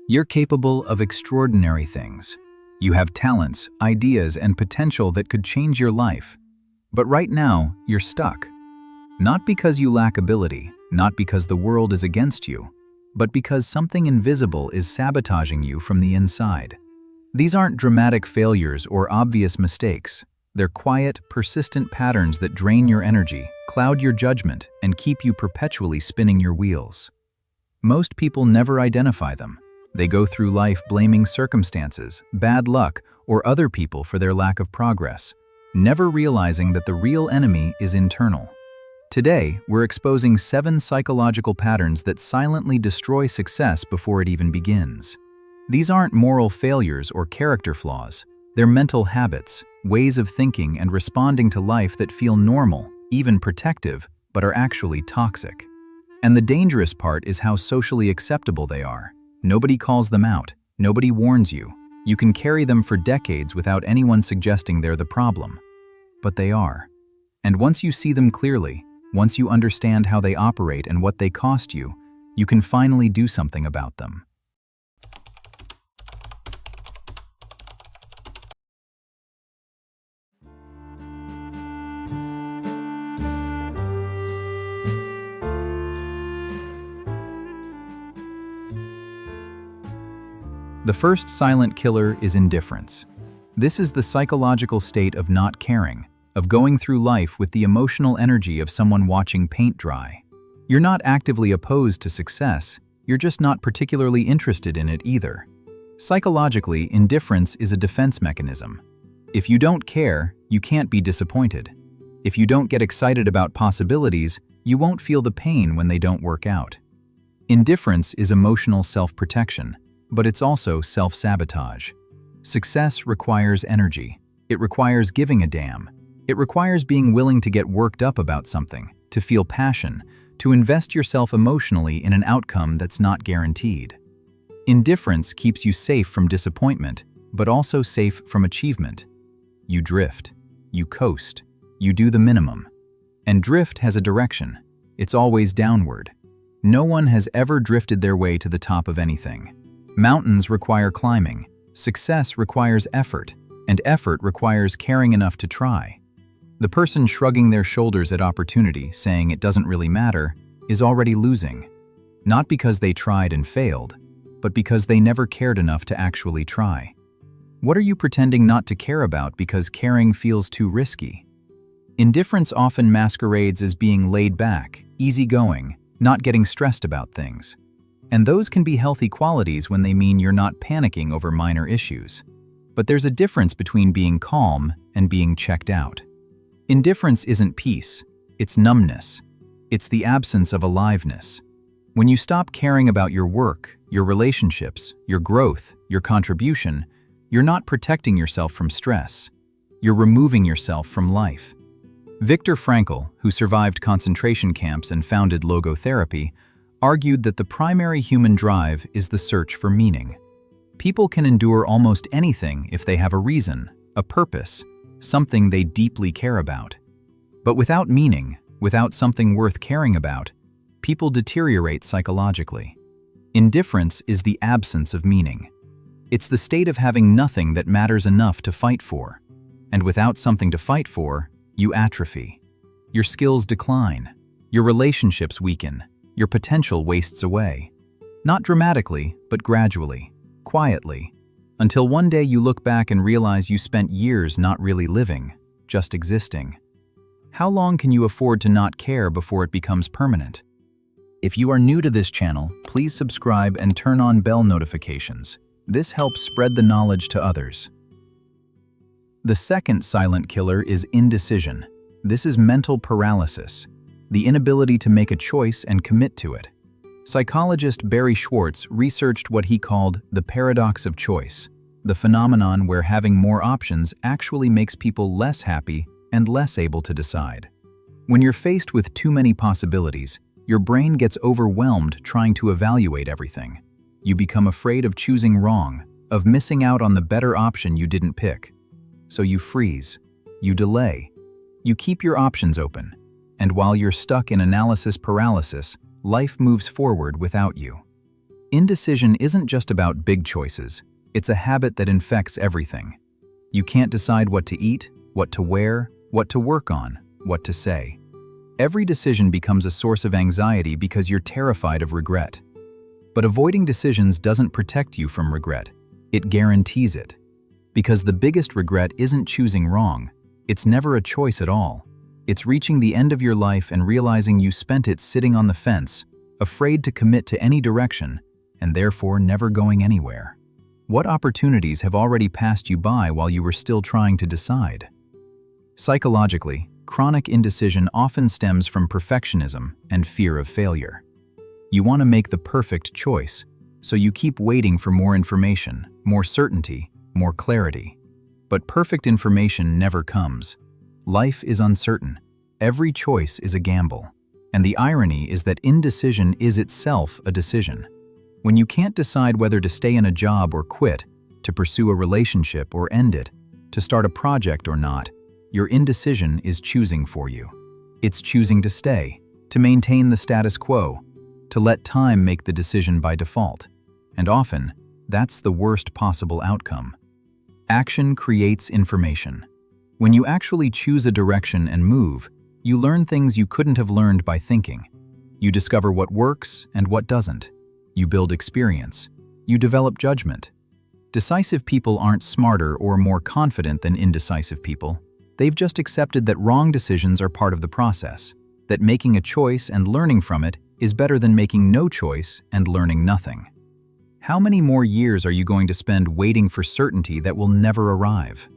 You're capable of extraordinary things. You have talents, ideas, and potential that could change your life. But right now, you're stuck. Not because you lack ability, not because the world is against you, but because something invisible is sabotaging you from the inside. These aren't dramatic failures or obvious mistakes. They're quiet, persistent patterns that drain your energy, cloud your judgment, and keep you perpetually spinning your wheels. Most people never identify them. They go through life blaming circumstances, bad luck, or other people for their lack of progress, never realizing that the real enemy is internal. Today, we're exposing 7 psychological patterns that silently destroy success before it even begins. These aren't moral failures or character flaws. They're mental habits, ways of thinking and responding to life that feel normal, even protective, but are actually toxic. And the dangerous part is how socially acceptable they are. Nobody calls them out. Nobody warns you. You can carry them for decades without anyone suggesting they're the problem. But they are. And once you see them clearly, once you understand how they operate and what they cost you, you can finally do something about them. The first silent killer is indifference. This is the psychological state of not caring, of going through life with the emotional energy of someone watching paint dry. You're not actively opposed to success, you're just not particularly interested in it either. Psychologically, indifference is a defense mechanism. If you don't care, you can't be disappointed. If you don't get excited about possibilities, you won't feel the pain when they don't work out. Indifference is emotional self-protection, but it's also self-sabotage. Success requires energy. It requires giving a damn. It requires being willing to get worked up about something, to feel passion, to invest yourself emotionally in an outcome that's not guaranteed. Indifference keeps you safe from disappointment, but also safe from achievement. You drift. You coast. You do the minimum. And drift has a direction. It's always downward. No one has ever drifted their way to the top of anything. Mountains require climbing, success requires effort, and effort requires caring enough to try. The person shrugging their shoulders at opportunity, saying it doesn't really matter, is already losing. Not because they tried and failed, but because they never cared enough to actually try. What are you pretending not to care about because caring feels too risky? Indifference often masquerades as being laid back, easygoing, not getting stressed about things. And those can be healthy qualities when they mean you're not panicking over minor issues. But there's a difference between being calm and being checked out. Indifference isn't peace, it's numbness. It's the absence of aliveness. When you stop caring about your work, your relationships, your growth, your contribution, you're not protecting yourself from stress. You're removing yourself from life. Viktor Frankl, who survived concentration camps and founded logotherapy, argued that the primary human drive is the search for meaning. People can endure almost anything if they have a reason, a purpose, something they deeply care about. But without meaning, without something worth caring about, people deteriorate psychologically. Indifference is the absence of meaning. It's the state of having nothing that matters enough to fight for. And without something to fight for, you atrophy. Your skills decline. Your relationships weaken. Your potential wastes away. Not dramatically, but gradually, quietly, until one day you look back and realize you spent years not really living, just existing. How long can you afford to not care before it becomes permanent? If you are new to this channel, please subscribe and turn on bell notifications. This helps spread the knowledge to others. The second silent killer is indecision. This is mental paralysis, the inability to make a choice and commit to it. Psychologist Barry Schwartz researched what he called the paradox of choice, the phenomenon where having more options actually makes people less happy and less able to decide. When you're faced with too many possibilities, your brain gets overwhelmed trying to evaluate everything. You become afraid of choosing wrong, of missing out on the better option you didn't pick. So you freeze, you delay, you keep your options open. And while you're stuck in analysis paralysis, life moves forward without you. Indecision isn't just about big choices, it's a habit that infects everything. You can't decide what to eat, what to wear, what to work on, what to say. Every decision becomes a source of anxiety because you're terrified of regret. But avoiding decisions doesn't protect you from regret, it guarantees it. Because the biggest regret isn't choosing wrong, it's never a choice at all. It's reaching the end of your life and realizing you spent it sitting on the fence, afraid to commit to any direction, and therefore never going anywhere. What opportunities have already passed you by while you were still trying to decide? Psychologically, chronic indecision often stems from perfectionism and fear of failure. You want to make the perfect choice, so you keep waiting for more information, more certainty, more clarity. But perfect information never comes. Life is uncertain. Every choice is a gamble. And the irony is that indecision is itself a decision. When you can't decide whether to stay in a job or quit, to pursue a relationship or end it, to start a project or not, your indecision is choosing for you. It's choosing to stay, to maintain the status quo, to let time make the decision by default. And often, that's the worst possible outcome. Action creates information. When you actually choose a direction and move, you learn things you couldn't have learned by thinking. You discover what works and what doesn't. You build experience. You develop judgment. Decisive people aren't smarter or more confident than indecisive people. They've just accepted that wrong decisions are part of the process, that making a choice and learning from it is better than making no choice and learning nothing. How many more years are you going to spend waiting for certainty that will never arrive?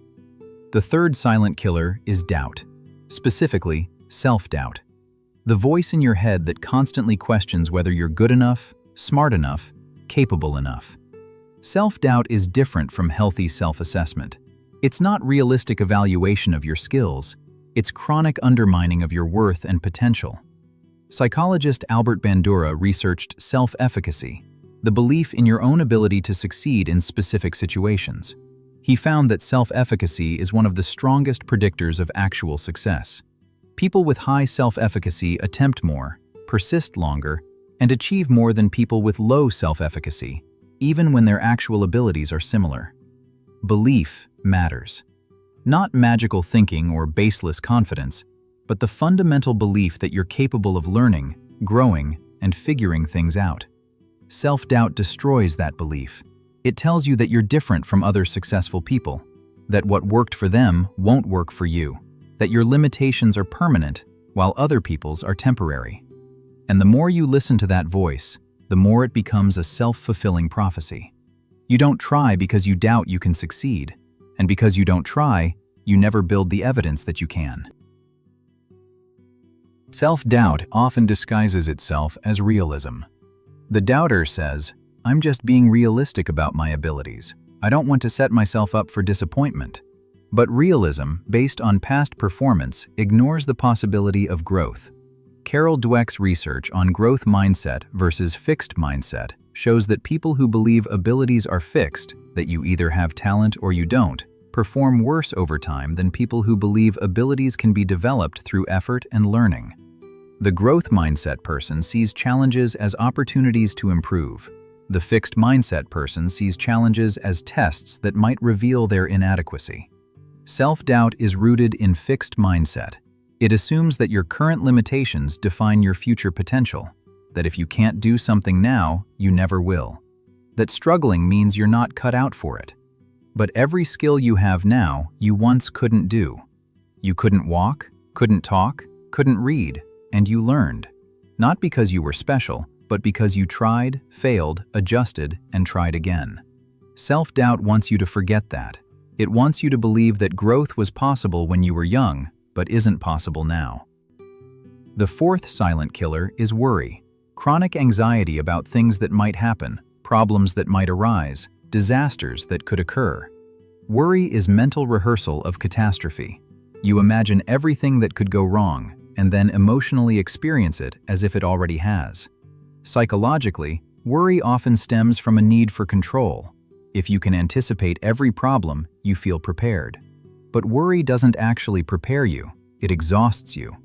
The third silent killer is doubt, specifically self-doubt. The voice in your head that constantly questions whether you're good enough, smart enough, capable enough. Self-doubt is different from healthy self-assessment. It's not realistic evaluation of your skills, it's chronic undermining of your worth and potential. Psychologist Albert Bandura researched self-efficacy, the belief in your own ability to succeed in specific situations. He found that self-efficacy is one of the strongest predictors of actual success. People with high self-efficacy attempt more, persist longer, and achieve more than people with low self-efficacy, even when their actual abilities are similar. Belief matters. Not magical thinking or baseless confidence, but the fundamental belief that you're capable of learning, growing, and figuring things out. Self-doubt destroys that belief. It tells you that you're different from other successful people, that what worked for them won't work for you, that your limitations are permanent while other people's are temporary. And the more you listen to that voice, the more it becomes a self-fulfilling prophecy. You don't try because you doubt you can succeed, and because you don't try, you never build the evidence that you can. Self-doubt often disguises itself as realism. The doubter says, "I'm just being realistic about my abilities. I don't want to set myself up for disappointment." But realism, based on past performance, ignores the possibility of growth. Carol Dweck's research on growth mindset versus fixed mindset shows that people who believe abilities are fixed, that you either have talent or you don't, perform worse over time than people who believe abilities can be developed through effort and learning. The growth mindset person sees challenges as opportunities to improve. The fixed mindset person sees challenges as tests that might reveal their inadequacy. Self-doubt is rooted in fixed mindset. It assumes that your current limitations define your future potential, that if you can't do something now, you never will, that struggling means you're not cut out for it. But every skill you have now, you once couldn't do. You couldn't walk, couldn't talk, couldn't read, and you learned. Not because you were special, but because you tried, failed, adjusted, and tried again. Self-doubt wants you to forget that. It wants you to believe that growth was possible when you were young, but isn't possible now. The fourth silent killer is worry. Chronic anxiety about things that might happen, problems that might arise, disasters that could occur. Worry is mental rehearsal of catastrophe. You imagine everything that could go wrong, and then emotionally experience it as if it already has. Psychologically, worry often stems from a need for control. If you can anticipate every problem, you feel prepared. But worry doesn't actually prepare you, it exhausts you.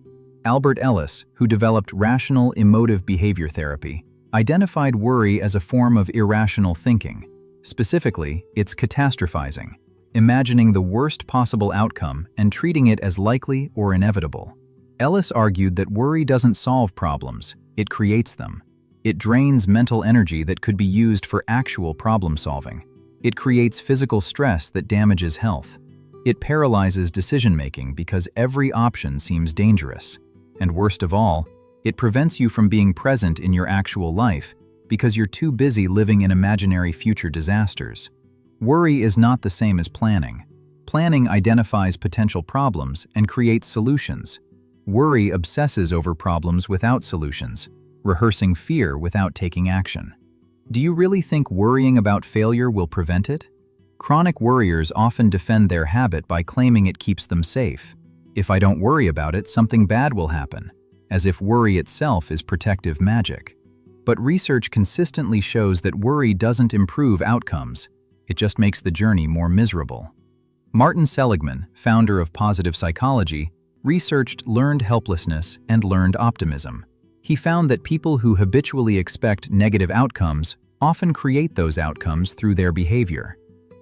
Albert Ellis, who developed rational emotive behavior therapy, identified worry as a form of irrational thinking. Specifically, it's catastrophizing, imagining the worst possible outcome and treating it as likely or inevitable. Ellis argued that worry doesn't solve problems, it creates them. It drains mental energy that could be used for actual problem solving. It creates physical stress that damages health. It paralyzes decision-making because every option seems dangerous. And worst of all, it prevents you from being present in your actual life because you're too busy living in imaginary future disasters. Worry is not the same as planning. Planning identifies potential problems and creates solutions. Worry obsesses over problems without solutions, rehearsing fear without taking action. Do you really think worrying about failure will prevent it? Chronic worriers often defend their habit by claiming it keeps them safe. If I don't worry about it, something bad will happen, as if worry itself is protective magic. But research consistently shows that worry doesn't improve outcomes, it just makes the journey more miserable. Martin Seligman, founder of positive psychology, researched learned helplessness and learned optimism. He found that people who habitually expect negative outcomes often create those outcomes through their behavior.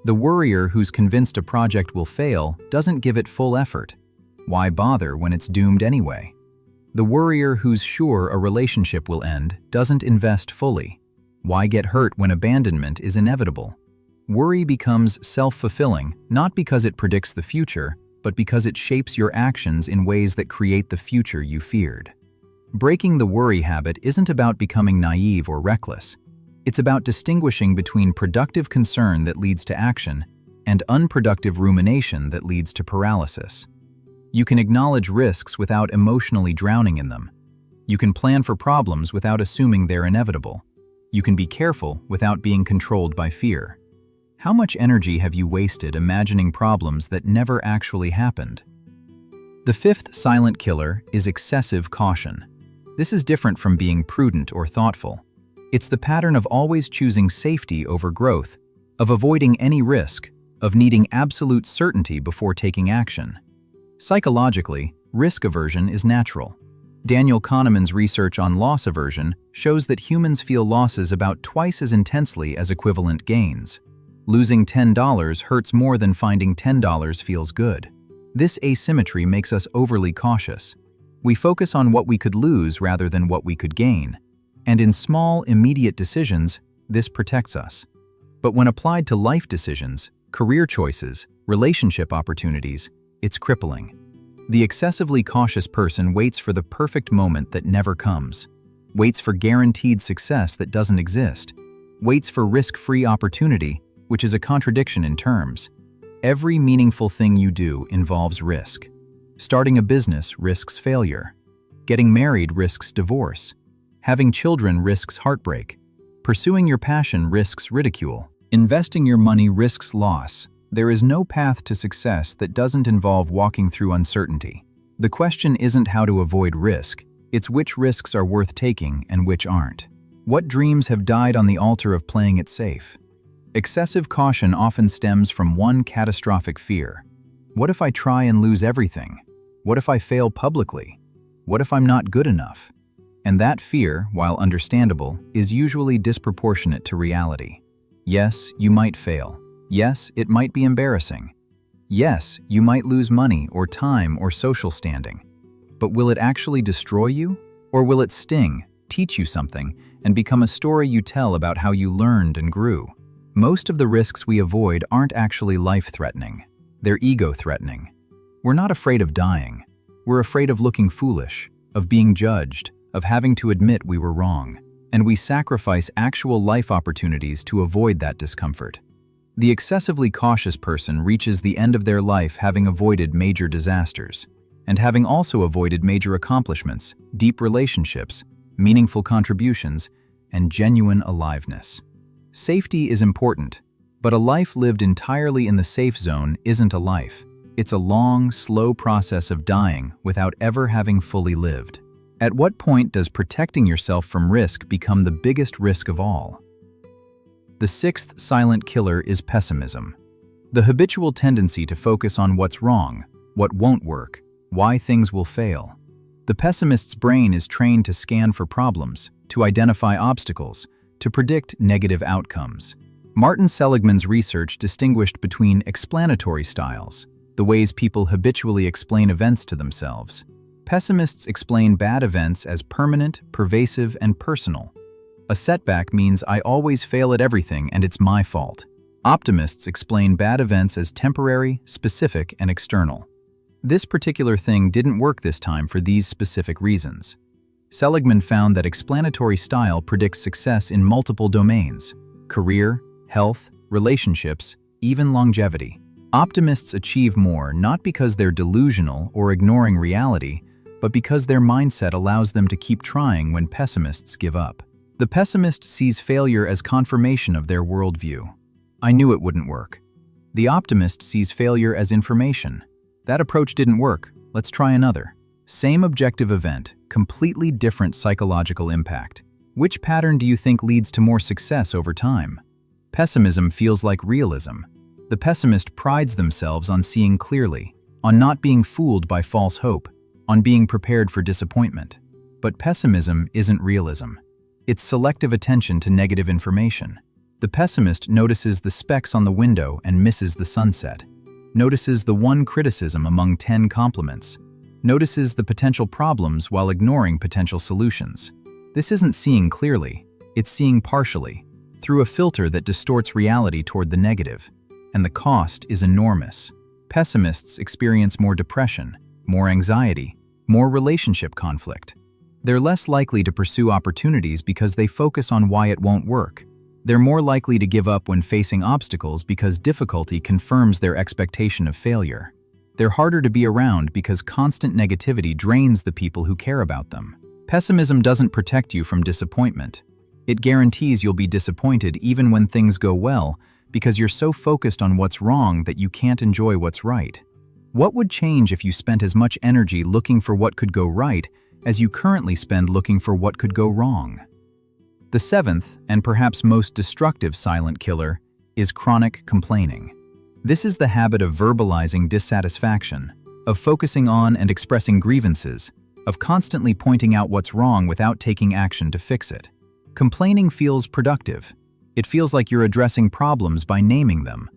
The worrier who's convinced a project will fail doesn't give it full effort. Why bother when it's doomed anyway? The worrier who's sure a relationship will end doesn't invest fully. Why get hurt when abandonment is inevitable? Worry becomes self-fulfilling not because it predicts the future, but because it shapes your actions in ways that create the future you feared. Breaking the worry habit isn't about becoming naive or reckless. It's about distinguishing between productive concern that leads to action and unproductive rumination that leads to paralysis. You can acknowledge risks without emotionally drowning in them. You can plan for problems without assuming they're inevitable. You can be careful without being controlled by fear. How much energy have you wasted imagining problems that never actually happened? The fifth silent killer is excessive caution. This is different from being prudent or thoughtful. It's the pattern of always choosing safety over growth, of avoiding any risk, of needing absolute certainty before taking action. Psychologically, risk aversion is natural. Daniel Kahneman's research on loss aversion shows that humans feel losses about twice as intensely as equivalent gains. Losing $10 hurts more than finding $10 feels good. This asymmetry makes us overly cautious. We focus on what we could lose rather than what we could gain. And in small, immediate decisions, this protects us. But when applied to life decisions, career choices, relationship opportunities, it's crippling. The excessively cautious person waits for the perfect moment that never comes, waits for guaranteed success that doesn't exist, waits for risk-free opportunity, which is a contradiction in terms. Every meaningful thing you do involves risk. Starting a business risks failure. Getting married risks divorce. Having children risks heartbreak. Pursuing your passion risks ridicule. Investing your money risks loss. There is no path to success that doesn't involve walking through uncertainty. The question isn't how to avoid risk, it's which risks are worth taking and which aren't. What dreams have died on the altar of playing it safe? Excessive caution often stems from one catastrophic fear. What if I try and lose everything? What if I fail publicly? What if I'm not good enough? And that fear, while understandable, is usually disproportionate to reality. Yes, you might fail. Yes, it might be embarrassing. Yes, you might lose money or time or social standing. But will it actually destroy you? Or will it sting, teach you something, and become a story you tell about how you learned and grew? Most of the risks we avoid aren't actually life-threatening. They're ego-threatening. We're not afraid of dying. We're afraid of looking foolish, of being judged, of having to admit we were wrong. And we sacrifice actual life opportunities to avoid that discomfort. The excessively cautious person reaches the end of their life having avoided major disasters, and having also avoided major accomplishments, deep relationships, meaningful contributions, and genuine aliveness. Safety is important, but a life lived entirely in the safe zone isn't a life. It's a long, slow process of dying without ever having fully lived. At what point does protecting yourself from risk become the biggest risk of all? The sixth silent killer is pessimism. The habitual tendency to focus on what's wrong, what won't work, why things will fail. The pessimist's brain is trained to scan for problems, to identify obstacles, to predict negative outcomes. Martin Seligman's research distinguished between explanatory styles, the ways people habitually explain events to themselves. Pessimists explain bad events as permanent, pervasive, and personal. A setback means I always fail at everything and it's my fault. Optimists explain bad events as temporary, specific, and external. This particular thing didn't work this time for these specific reasons. Seligman found that explanatory style predicts success in multiple domains: career, health, relationships, even longevity. Optimists achieve more not because they're delusional or ignoring reality, but because their mindset allows them to keep trying when pessimists give up. The pessimist sees failure as confirmation of their worldview. I knew it wouldn't work. The optimist sees failure as information. That approach didn't work. Let's try another. Same objective event, completely different psychological impact. Which pattern do you think leads to more success over time? Pessimism feels like realism. The pessimist prides themselves on seeing clearly, on not being fooled by false hope, on being prepared for disappointment. But pessimism isn't realism. It's selective attention to negative information. The pessimist notices the specks on the window and misses the sunset. Notices the one criticism among 10 compliments. Notices the potential problems while ignoring potential solutions. This isn't seeing clearly, it's seeing partially, through a filter that distorts reality toward the negative. And the cost is enormous. Pessimists experience more depression, more anxiety, more relationship conflict. They're less likely to pursue opportunities because they focus on why it won't work. They're more likely to give up when facing obstacles because difficulty confirms their expectation of failure. They're harder to be around because constant negativity drains the people who care about them. Pessimism doesn't protect you from disappointment. It guarantees you'll be disappointed even when things go well because you're so focused on what's wrong that you can't enjoy what's right. What would change if you spent as much energy looking for what could go right as you currently spend looking for what could go wrong? The seventh, and perhaps most destructive silent killer, is chronic complaining. This is the habit of verbalizing dissatisfaction, of focusing on and expressing grievances, of constantly pointing out what's wrong without taking action to fix it. Complaining feels productive. It feels like you're addressing problems by naming them.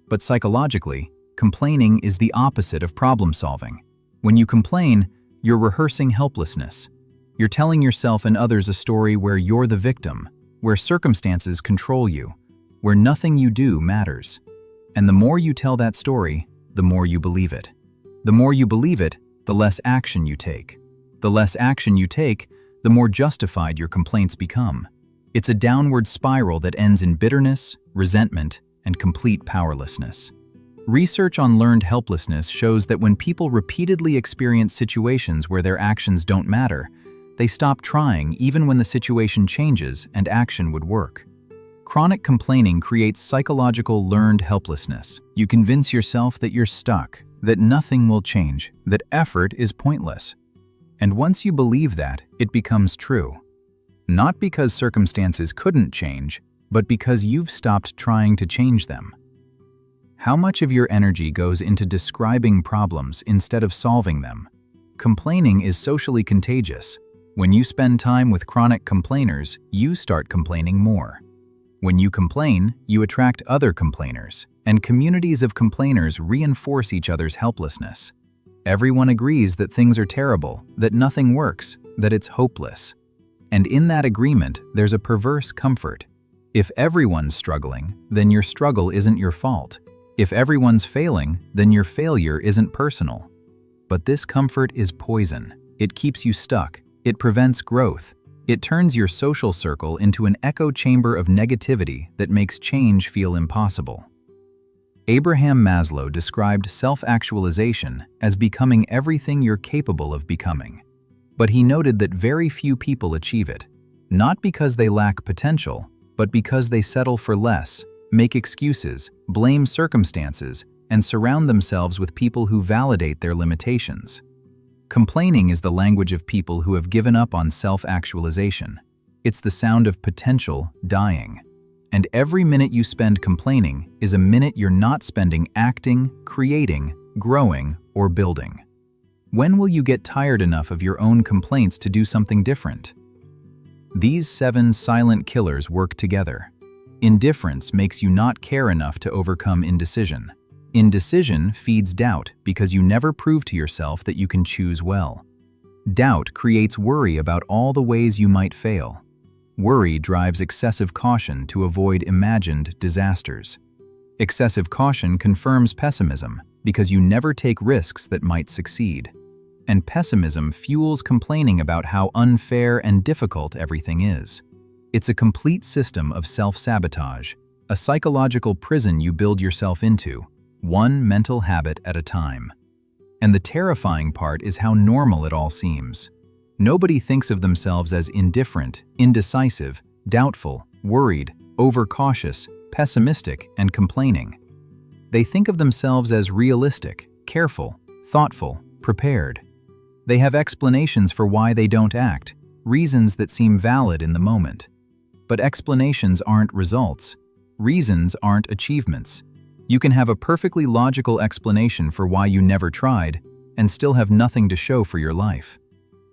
But psychologically, complaining is the opposite of problem solving. When you complain, you're rehearsing helplessness. You're telling yourself and others a story where you're the victim, where circumstances control you, where nothing you do matters. And the more you tell that story, the more you believe it. The more you believe it, the less action you take. The less action you take, the more justified your complaints become. It's a downward spiral that ends in bitterness, resentment, and complete powerlessness. Research on learned helplessness shows that when people repeatedly experience situations where their actions don't matter, they stop trying even when the situation changes and action would work. Chronic complaining creates psychological learned helplessness. You convince yourself that you're stuck, that nothing will change, that effort is pointless. And once you believe that, it becomes true. Not because circumstances couldn't change, but because you've stopped trying to change them. How much of your energy goes into describing problems instead of solving them? Complaining is socially contagious. When you spend time with chronic complainers, you start complaining more. When you complain, you attract other complainers, and communities of complainers reinforce each other's helplessness. Everyone agrees that things are terrible, that nothing works, that it's hopeless. And in that agreement, there's a perverse comfort. If everyone's struggling, then your struggle isn't your fault. If everyone's failing, then your failure isn't personal. But this comfort is poison. It keeps you stuck. It prevents growth. It turns your social circle into an echo chamber of negativity that makes change feel impossible. Abraham Maslow described self-actualization as becoming everything you're capable of becoming. But he noted that very few people achieve it, not because they lack potential, but because they settle for less, make excuses, blame circumstances, and surround themselves with people who validate their limitations. Complaining is the language of people who have given up on self-actualization. It's the sound of potential dying. And every minute you spend complaining is a minute you're not spending acting, creating, growing, or building. When will you get tired enough of your own complaints to do something different? These 7 silent killers work together. Indifference makes you not care enough to overcome indecision. Indecision feeds doubt because you never prove to yourself that you can choose well. Doubt creates worry about all the ways you might fail. Worry drives excessive caution to avoid imagined disasters. Excessive caution confirms pessimism because you never take risks that might succeed. And pessimism fuels complaining about how unfair and difficult everything is. It's a complete system of self-sabotage, a psychological prison you build yourself into, one mental habit at a time. And the terrifying part is how normal it all seems. Nobody thinks of themselves as indifferent, indecisive, doubtful, worried, overcautious, pessimistic, and complaining. They think of themselves as realistic, careful, thoughtful, prepared. They have explanations for why they don't act, reasons that seem valid in the moment. But explanations aren't results. Reasons aren't achievements. You can have a perfectly logical explanation for why you never tried and still have nothing to show for your life.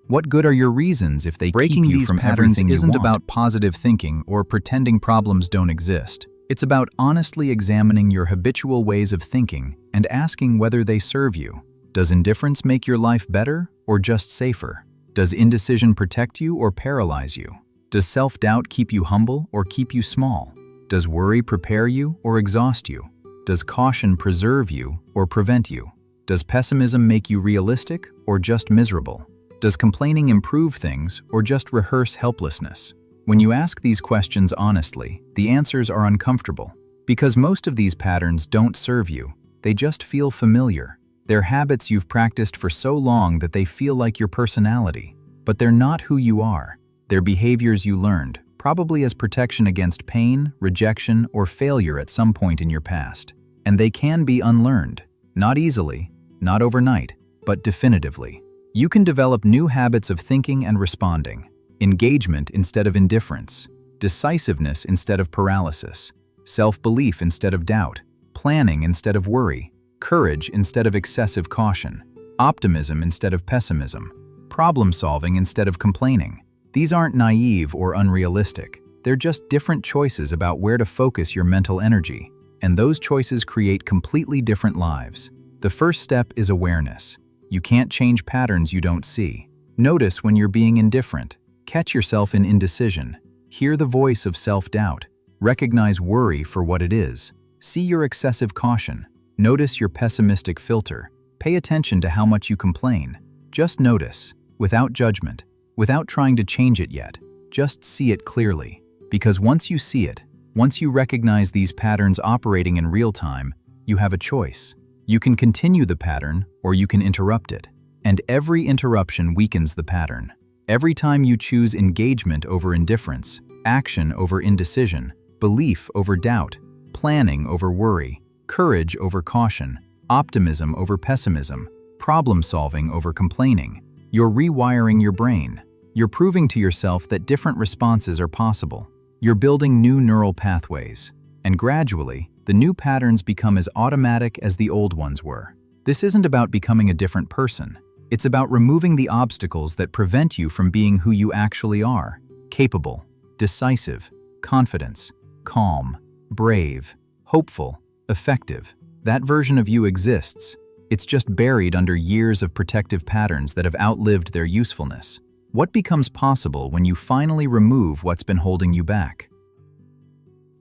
What good are your reasons if they keep you from everything you want? Breaking these patterns isn't about positive thinking or pretending problems don't exist. It's about honestly examining your habitual ways of thinking and asking whether they serve you. Does indifference make your life better or just safer? Does indecision protect you or paralyze you? Does self-doubt keep you humble or keep you small? Does worry prepare you or exhaust you? Does caution preserve you or prevent you? Does pessimism make you realistic or just miserable? Does complaining improve things or just rehearse helplessness? When you ask these questions honestly, the answers are uncomfortable. Because most of these patterns don't serve you, they just feel familiar. They're habits you've practiced for so long that they feel like your personality. But they're not who you are. They're behaviors you learned, probably as protection against pain, rejection, or failure at some point in your past. And they can be unlearned. Not easily, not overnight, but definitively. You can develop new habits of thinking and responding. Engagement instead of indifference. Decisiveness instead of paralysis. Self-belief instead of doubt. Planning instead of worry. Courage instead of excessive caution. Optimism instead of pessimism. Problem-solving instead of complaining. These aren't naive or unrealistic. They're just different choices about where to focus your mental energy. And those choices create completely different lives. The first step is awareness. You can't change patterns you don't see. Notice when you're being indifferent. Catch yourself in indecision. Hear the voice of self-doubt. Recognize worry for what it is. See your excessive caution. Notice your pessimistic filter. Pay attention to how much you complain. Just notice, without judgment, without trying to change it yet. Just see it clearly. Because once you see it, once you recognize these patterns operating in real time, you have a choice. You can continue the pattern or you can interrupt it. And every interruption weakens the pattern. Every time you choose engagement over indifference, action over indecision, belief over doubt, planning over worry, courage over caution, optimism over pessimism, problem-solving over complaining, you're rewiring your brain. You're proving to yourself that different responses are possible. You're building new neural pathways. And gradually, the new patterns become as automatic as the old ones were. This isn't about becoming a different person. It's about removing the obstacles that prevent you from being who you actually are. Capable, decisive, confident, calm, brave, hopeful, effective. That version of you exists. It's just buried under years of protective patterns that have outlived their usefulness. What becomes possible when you finally remove what's been holding you back?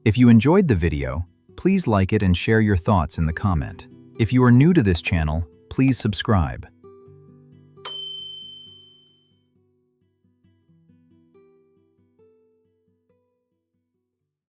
If you enjoyed the video, please like it and share your thoughts in the comment. If you are new to this channel, please subscribe.